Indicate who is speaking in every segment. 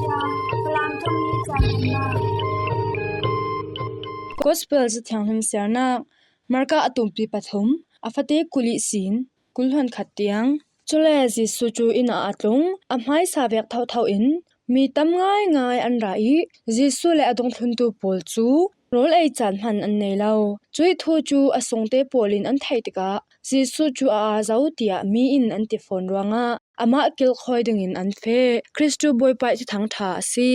Speaker 1: พลังต้องมีใจนะ
Speaker 2: Gospel จะทางหึงเสียนักมาร์กาอตุมปีปฐมอาฟาเตกุลิสินกุลหันขัดเตียงจุเลจิสุจูอินาอาตงอำไห้สาเวกเท่าอินมีตำง่ายอันไรจิสุเลอดงทุนตูปอลจูโรลไอจันหันอันในเล่าจุยทูจูอสงเตปอลินอันไทยติกะจิสุจูอาซาวเตียมีอินอันติฟอนรังะอามากิลคอยดึงอินอันเฟคริสตูบอยไปที่ทั้งถาซี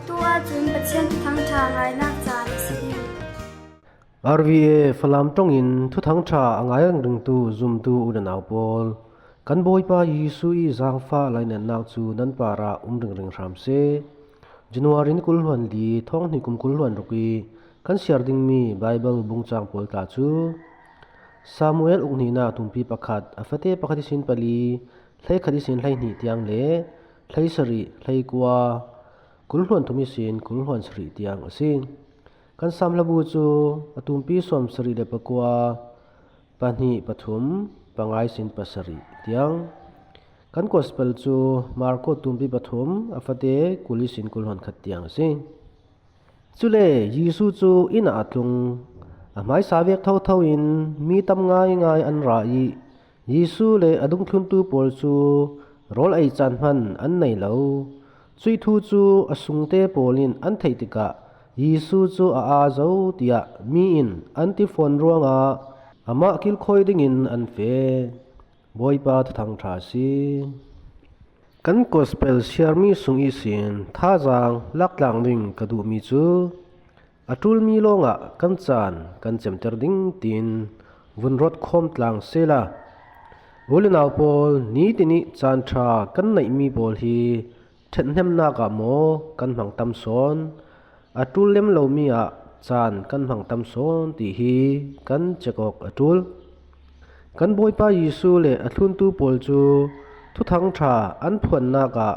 Speaker 1: ตัวจุนประเชียนทั้งทางไงนักจานสิ
Speaker 3: RVA ฟลามตรงอินทุทั้งชาอ่างยังดึงตูซุมตูอุดนาวปอลกันบอยปายิสุอีจางฟ้าไลนันนักจูนันปาราดึงรามเซจันวารินกุลหวนลีท้องนิกุมกุลหวนรุกีกันเสียดิงมีไบเบิลบุงจางปอลตาจูซามูเอลอุกนีนาทุมปีประคัดอฟเตประคัดสินปลีไลคัดสินไลนีเตียงเลไลสรีไลกัวกุลหวนทุมิสินกุลหวนสรีเตียงอสิงกันสามระบุจูอตุมปีสวมสรีเดปกัวปนีปฐุมปังไอสินปัสรีเตียงกันกอสเปลจูมาร์โกตุมปีปฐุมอฟเตกุลิสินกุลหวนขัดเตียงสิจุเลยิสุจูอินาตุงอาไม้สาเวกเท่าอินมีตำง่ายอันไรยิสุเลอดุงทุนตูปอลจูรอลไอจันมันอันไหนเหลาจุยทูจูอสุงเตปอลินอันไทติกะยิสุจูอาเจ้าเตียมีอินอันติฟอนรัวงอามาคิลคอยดิ่งอินอันเฟบอยปาทางทราซีกันกอสเปลเชียร์มีสุงอีสินท่าจางลักหลังดิ่งกระดูมีจูอาทุลมีลงกันจานกันเจมเตอร์ดิ่งตินวนรถคอมตลังเซลาโอเลนาวปอลนี้ตินิจานชากันไหนมีบอลฮีเทนเฮมนากาโมกันหังตำซอนอาทุลเล็มเหลามีจานกันหังตำซอนตีฮีกันเจกอกอาทุลกันบอยปายิสุเลอาทุนตูปอลจูทุทั้งชาอันพวนนากา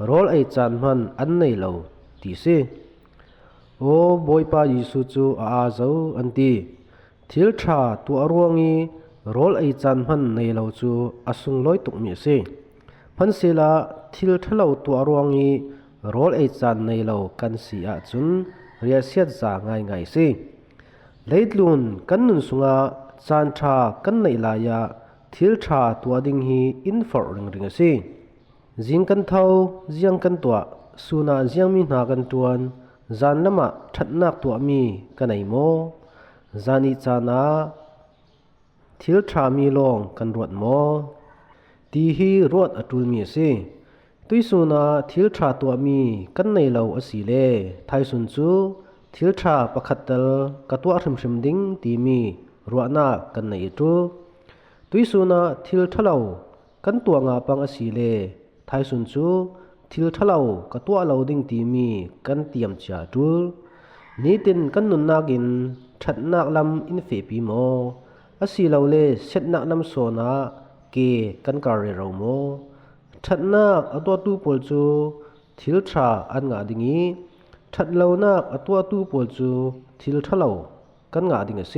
Speaker 3: รอลไอจานมันอันไหนเหลาตีเซโอ้บอยปายิสุจูอาเจ้าอันตีทิลชาตัวรวงีรอลไอจันมันในเหล่าจูอสุงลอยตุกมีเสพันเสลาทิลทะเลาตัวรวงีรอลไอจันในเหล่ากันเสียจุนเรียเสียจาง่ายเสเลดลุนกันนุนสุงาจันชากันในลายาทิลชาตัวดิ่งฮีอินฟอร์ริงเสจิงกันเท่าเจียงกันตัวสุนาเจียงมีนากันตวนจานน้ำทัดนักตัวมีกันไหนโมจานิจานาทิลชามีลงกันรวดโมตีฮีรวดอตุลมีสิตุยสุนาทิลชาตัวมีกันในเหล่าอสีเลไทยสุนจูทิลชาประคัตเตลกัตัวริมดิ้งตีมีรวดนากันในจูตุยสุนาทิลทะเลากันตัวงาปังอสีเลไทยสุนจูทิลทะเลากัตัวเหล่าดิ้งตีมีกันเตรียมจ่าจูนี้ตินกันนุนนากินชัดนักลำอินเฟปีโมอาศัยเราเลเช็ดนักน้ำโซนาเกกันการเรเราโมชัดนักอตัวตู้ปอลจูทิลชาอันงาดิงีชัดเรานักอตัวตู้ปอลจูทิลทะเลากันงาดิงเส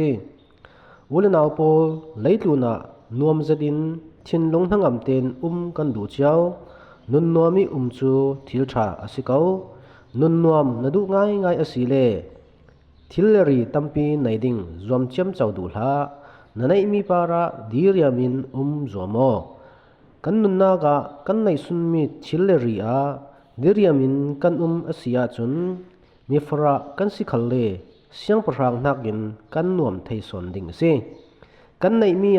Speaker 3: วุลนาวปอลไลตูนานวมจดินชินลงทั้งอำเตนกันดูเจ้านุนนวมีจูทิลชาอาศัยเขานุนนวมนดูง่ายอาศัยเลทิลเลรีตัมปีในดิ่งจอมเชื่อมเจ้าดูลานั่นไอมีปาระดีเรียมินจอมอกันนุนนากะกันในสุนมีทิลเลรีอาดีเรียมินกันอาศัยจุนมีฟระกันสิขัลเลเสียงพรางนักกินกันนวมไทยสอนดิ่งเสกันในมี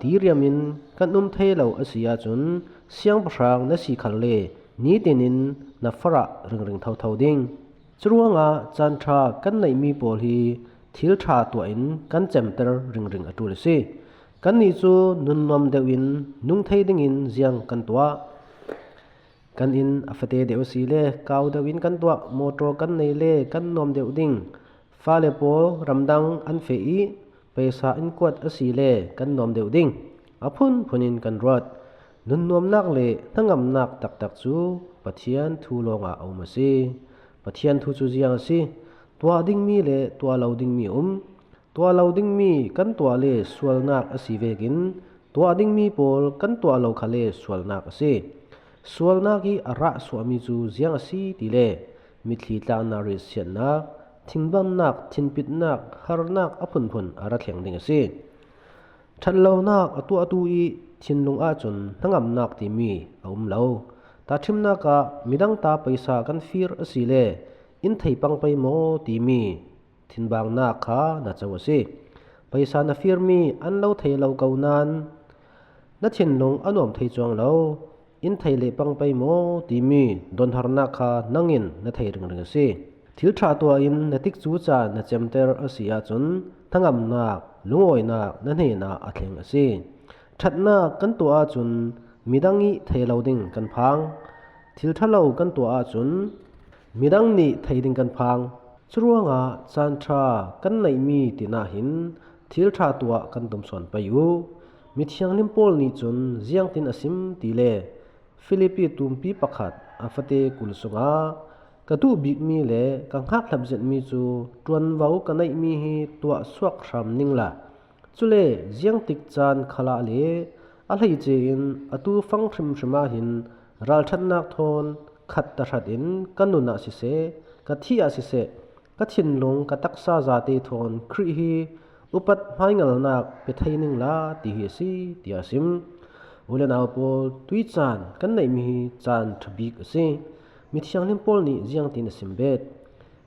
Speaker 3: ดีเรียมินกันไทยเหล่าอาศัยจุนเสียงพรางนัสิขัลเลนี้เดนินนัฟระเริงเท่าดิ่งจรวงจันทรากันในมีปอลีทิลชาตัวอินกันเจมเตอร์ริงอตุลซีกันนี้จูนุนนอมเดวินนุ่งไทยดิ่งอินเจียงกันตัวกันอินอฟเตเดวซีเล่กาวเดวินกันตัวโมโตกันในเล่กันนอมเดวดิ่งฟาเลโปรำดังอันเฟอีไปสาอินกวดอสีเล่กันนอมเดวดิ่งอพุนพุนินกันรอดนุนนอมนักเล่ทั้งอำนักตักจูปะเทียนทูลงเอามาซีปะเทียนทูจูจียงสิตัวดิ่งมีเลตัวเราดิ่งมีตัวเราดิ่งมีกันตัวเลสวลนักอสีเวกินตัวดิ่งมีปอลกันตัวเราขะเลสวลนักสิสวลนักอีอาระสวามิจูจียงสิติเลมิทลีตานาริเซียนนักทินบันนักทินปิดนักฮาร์นักอพุนพุนอาระแข็งดิ่งสิทันเรานักตัวอีทินลงอาจนทั้งอำนักที่มีเราตาทิมนักมิดังตาไปสากันฟีร์อสีเลอินไทยปังไปโมตีมีทินบางนาคานาจาวสิไปสานาฟีร์มีอันเราไทยเราเกานันนัดเช่นลงอันวมไทยจวงเรา อินไทยเลปังไปโมตีมีดอนหารนาคานังอินนะไทยรึงๆสิทิลทราตัวอินนะติกจูจานะเจมเตอร์อสิยาจุนทั้งอำนาจลุงโอยนานั่นเฮนาอัตเลงสิชัดนากันตัวอาจุนมีดังนี้ไทยเราดิ่งกันพังทิลทะเรากันตัวอาจุนมีดังนี้ไทยดิ่งกันพังชรัวงาจานทรากันในมีตินาหินทิลทราตัวกันตุมสอนไปอยู่มิเทียงลิมโพลนี่จุนเจียงตินอสิมตีเลฟิลิปปีตุมปีปักขัดอาฟเตกุลสุงากระตูบิกมีเลกังฮักลับเจ็ดมีจูตวนวาวกันในมีฮีตัวสวกรำนิ่งละจุเลเจียงติกจานขลาเลอะไรเจนอตูฟังทริมชมาหินรัลชันนักทนขัดตะชัดอินกันนุนาสิเสกัที่อาสิเสกัทินลงกัตักซาจาติทนครีฮีอุปัตไม้เงลนักเปทัยนิ่งละตีเฮซีตีอาซิมอุเลนาวโปตุยจานกันในมีจานทบิกเซมิเทียงลิมโพลนี่เจียงตินสิมเบต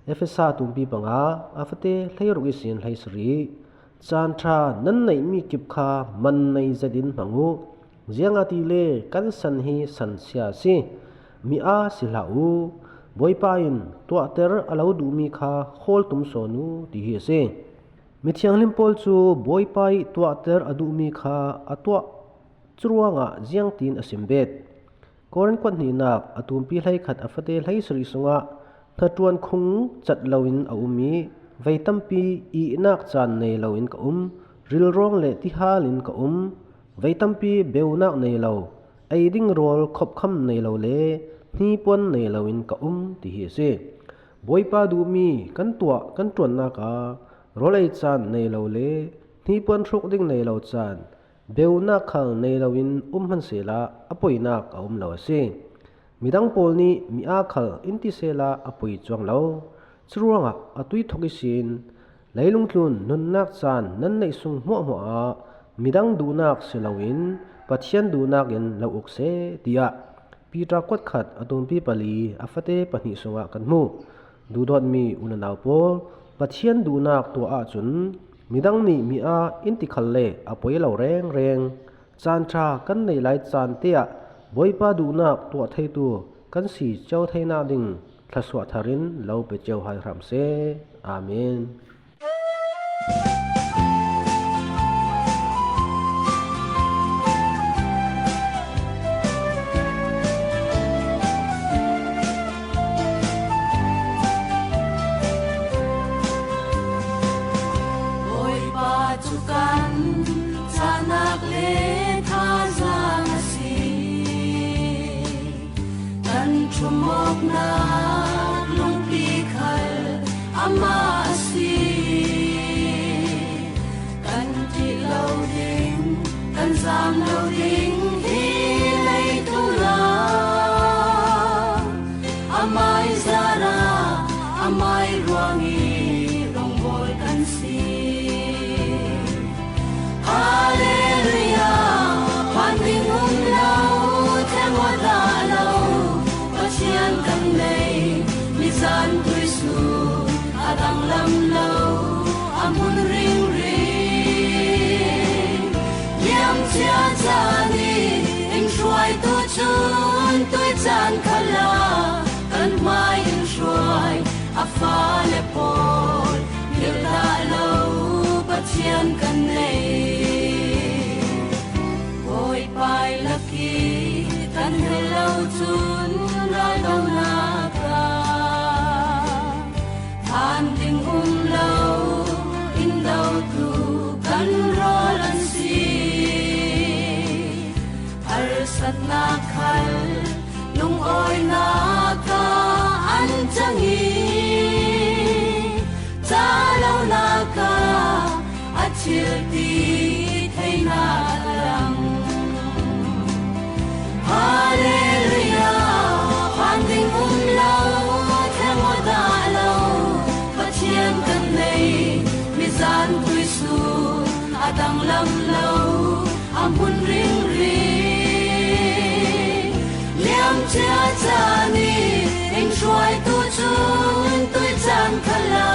Speaker 3: เอฟเอสาตุมปีปังอาอาฟเตไหลรุกิสินไหลสรีจานทรานั้นในมีกิบคามันในจะดินมังูเจียงอาติเลกันสันฮีสันเสียซีมีอาสิลาอูบอยปาอินตัวเตอร์อลาวดูมีคาโคลตุมโซนูตีเฮเซมิเทียงลิมโพลจูบอยปายตัวเตอร์อดูมีคาอตัวจรวงะเจียงตินอสิมเบตกอรันควันนีนักอตุมปีไหลขัดอฟเตไหลสริสงะถ้าจวนคงจัดลาวินอามีไว้ตั้มปีอีนักจานในลาวินกะริลร้องเลติฮาลินกะไว้ตั้มปีเบวนักในลาวไอดิ้งโรลขบคำในลาวเลนี่ปนในลาวินกะที่เฮเซบอยปาดูมีกันตัวกันจวนนักโรลไอจานในลาวเลนี่ปนชุกดิ้งในลาวจานเบวนักขังในลาวินหันเสลาอปอยนักลาวเซมีดังโพลนี้มีอาขัลอินติเซลาอปอยจวงลาวสรวงอตุยทกิสินไหลลงทุนนุนนักจานนั้นในสุงหัวมีดังดูนักเสลาวินปัจเจียนดูนักยันลาวอุกเซตียปีตากวดขัดอตุมปีปลีอาฟเตปนิสงะกันมูดูดอนมีอุนนาวโพปัจเจียนดูนักตัวอาจุนมีดังนี้มีอาอินติคัลเลอปอยเหล่าแรงจานชากันในหลายจานเตียบอยปาดูนักตัวไทยตัวกันสีเจ้าไทยนาดิงทัศวทารินเราไปเจ้าหายรำเซอาเมน
Speaker 4: Chumok na lung pikal amasi kan ti loading kan zam loading hi lay tula amai zara amai ruangi rongbol kan si hallelujah panding lao tengwada lao Sian kan lay misan tuisu adang lam lâu amun ring ring yam chia chani ing shuai tu chun tui chan khala kan mai ing shuai afa le pol nil da lâu pa sian kan lay boy pai lucky kan hello chun đâu na ka than ding lâu in đâu tu kan ro lan si ar sat na khal lung oi na ka an changi cha lâu na ka achil ti thei na lang hallelujah Ding lâu theo ngôi đà lâu phát triển cần này mi gian tui su adang lam lâu amun ring ring liam chia chani ing shuai tu chun tui chan khala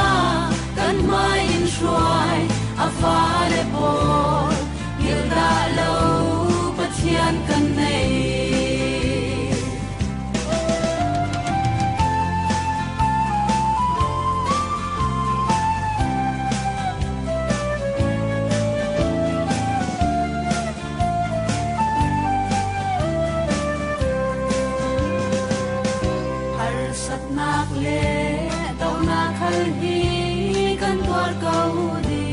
Speaker 4: kan mai in shuai afa le bol gil da lâu phát triển cần này hi kan twar kau di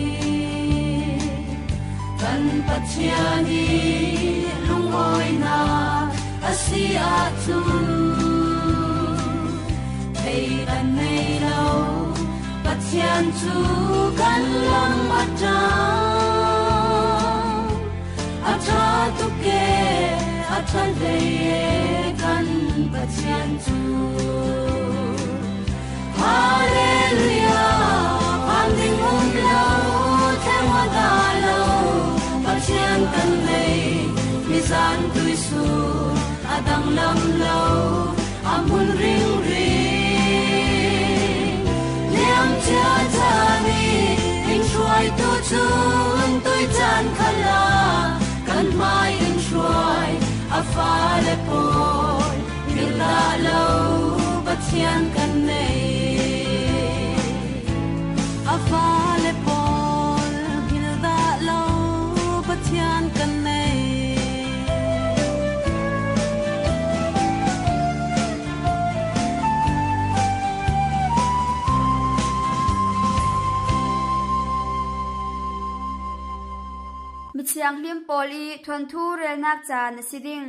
Speaker 4: kan pathiani lungoi na asia tu thei kan nei lo pathian chu kan lam ata tu ke ata le kan pathian chu Hallelujah, panding lo, tewa da lo, pathian kan lei, mizan tui su, adang lam lo, amun ring ring. Liam cha cha ni, ing shuai tu chun, tui chan khala, kan mai ing shuai, afa le poi, mila lo, pathian kan lei. Afale pol hilda lo pathian kan nei
Speaker 1: มิเชียงเลียมปอลีทวนทูเรนักจานสิดิง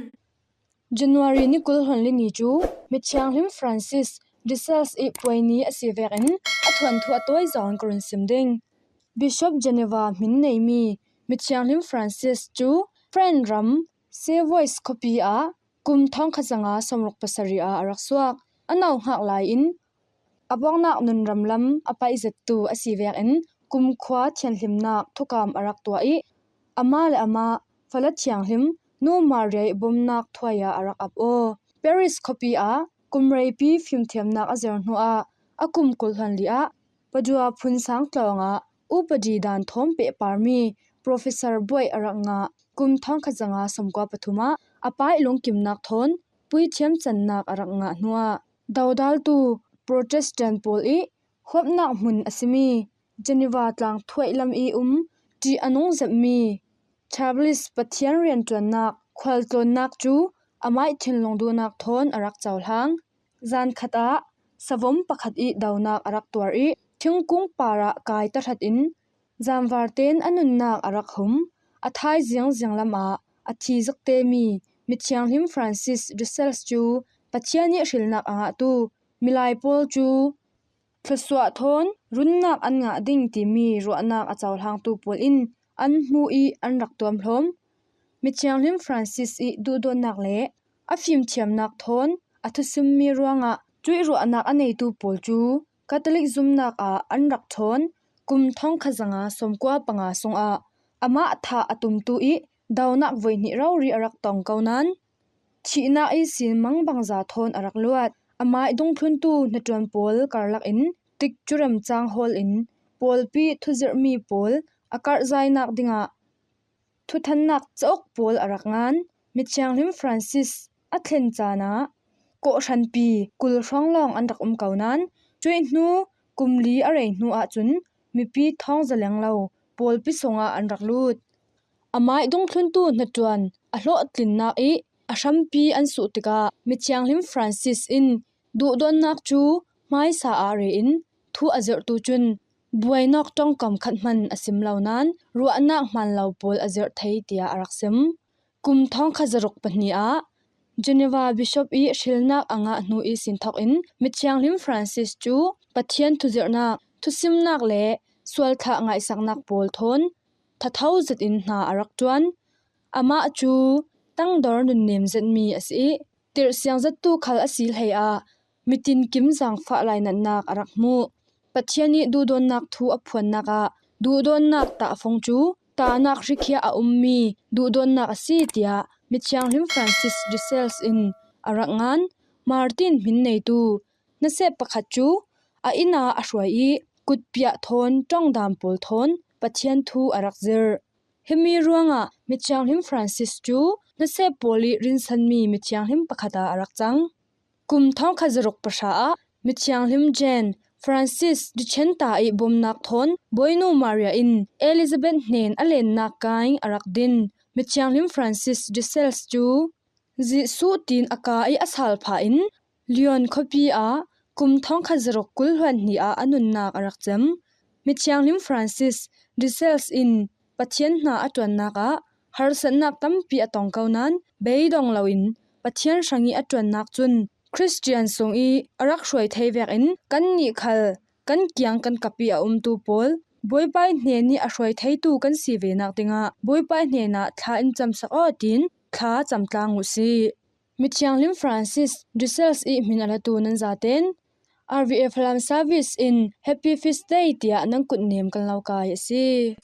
Speaker 2: January ni kul hon li ni chu michang lim Francis Disas e poini asivek in athwan thu atoi zon kurun simding Bishop Geneva min nei mi michang lim Francis chu friend ram se voice copy a kum thong khazanga somrok pasari a araksuak anaw hak lai in abongnak nun ramlam apai zettu asivek in kum khwa thianhlimnak thukam arak tua I ama le ama falat chiang hlim no maria bomnak thwaya arak ap o Paris copy a kumrei pi film thiamnak azer hnu a akum kulhan li a padua phun sang tlawanga upadi dan thom pe parmi professor boy aranga kum thong khazanga somkwa pathuma apai longkimnak thon pui thiam channak aranga hnuwa daudal tu protestant pol I hopnak mun asimi Geneva tlang thwailam I ti anong zapmi Travelis pathian rian tuannak khwaltonnak chu amai thinlongdunak thon arak chawhlang zan khata savom pakhat I daunak arak tuar I thingkung para kai ta that in zamwarten anunnak arak hum athai jiang lama athi zakte mi michiang him Francis de Sales chu pathiani hrilnak anga tu milai pol chu thlaswa thon runnak anga ding ti mi ruanak achawhlang tu pol in an mu I an rak tuam hlom michiang him Francis I du donak le afim thiamnak thon athusim mi ruanga chui ruanak anei tu pol chu Catholic zumnak a an rak thon kum thong khazanga somkwa panga songa ama atha atum tu I daunak voini rauri arak tong kaunan thina I sin mangbangza thon arak luat ama idong thun tu natron pol karlak in tik churam chang hol in pol pi thuzir mi pol akar zainak dinga thuthannak chok pol arak ngan michiang him Francis athlen chana ko hranpi kul hronglong an rak kaunan chui hnu kumli arei hnu a chun mipi thong zaleng lo pol pi songa an rak lut amai dong thun tu natwan a hlo tlinnak I ahrampi an su tika michiang him Francis in du donnak chu mai sa are in thu azer tu chun buainok tong kam khatman asim launan ruanak man lau pol azer thei tia araksem kum thong khazarok pahni a Geneva Bishop I shilnak anga hnu I sinthok in michiang him Francis chu pathian thuzirnak thusimnak le swaltha ngai saknak pol thon thathau zat in hna arak tuan ama chu tangdor nun nem zat mi asi tir siang zat tu khal asil hei a mitin kim jang fa lai nak arak mu pathiani du don nak thu aphuan naka du don nak ta phong chu ta nak rikhia a ummi du don nak asi tia michiang him Francis de Sales in arangan Martin min nei tu na se pakhat chu a ina a hruai I kutpia thon tongdam pol thon pathian thu arak zer hemi ruanga michiang him Francis chu na se poli rinsan mi michiang him pakhata arak chang kum thong khazarok pasha a michiang him Jen Francis de chenta I bomnak thon boinu Maria in Elizabeth nen alen nak kaing arak din michiang him Francis de Sales chu ji su tin aka I asal pha in Leon copy a กุมท้องขจรกกุลหวนนีอาอนุนนักอรักจำมิเชียงลิมฟรานซิสดิเซลส์อินปะเทียนนาอตวนนักะฮาร์สันนักตัมปีอตองเกานั้นเบยดองลาวินปะเทียนชังีอตวนนักจุนคริสเตียนทรงอีอรักช่วยไทยแวกอินกันนี่คัลกันเกียงกันกับปีอาตูปอลบวยไปเนนี่อช่วยไทยตูกันสีเวนักติงะบวยไปเนนะทาอินจำสักอดินทาจำตางอุซีมิเชียงลิมฟรานซิสดิเซลส์อีมินอลตูนันซาเตนRVF Lam Service in Happy Feast Day tia nang kut nem kan lau ka ya si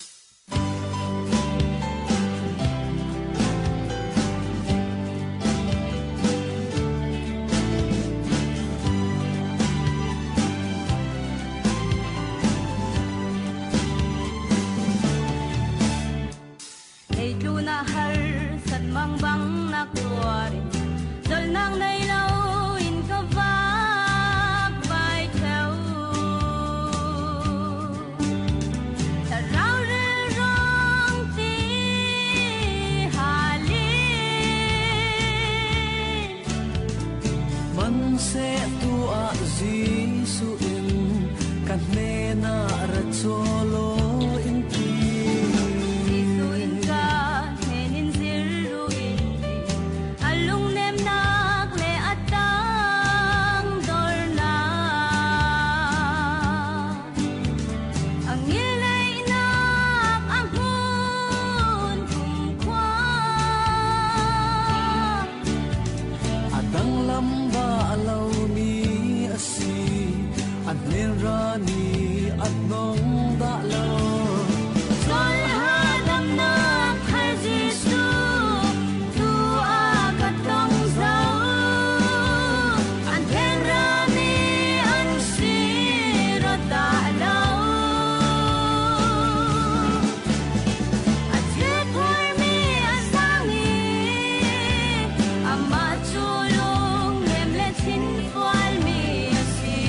Speaker 4: Hey tu na har sat mang bang nak tuari dol nang nei lau in ka va
Speaker 5: se tu a Jesu in kan me na ra cholo in ti
Speaker 4: Jesu in ka henin ziru in alung nem nak le atang dor na ang ilay nak ang hun kum kwa
Speaker 5: adang lamba alaw mi asi at nirani at nong dalaw
Speaker 4: Sol hadam nak hai Jesu tu akatong zau an rami an sira dalaw at yekoy mi asangi ama chulong nemletin kwal mi asi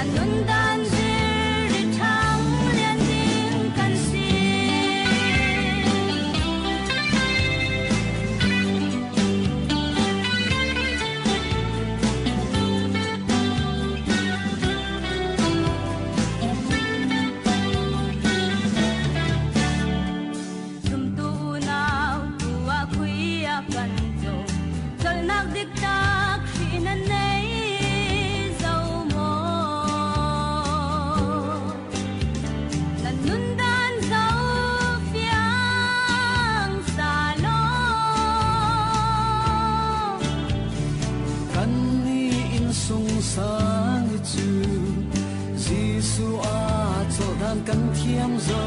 Speaker 4: anundan zir tang lian ding kan si Sum tu naw tua kuya kanjo Sol nak diktak sinan nei zau mo Nanundan zau fiang salo
Speaker 5: kan ni in sung sang chu Jesu a cho dan kan thiam zo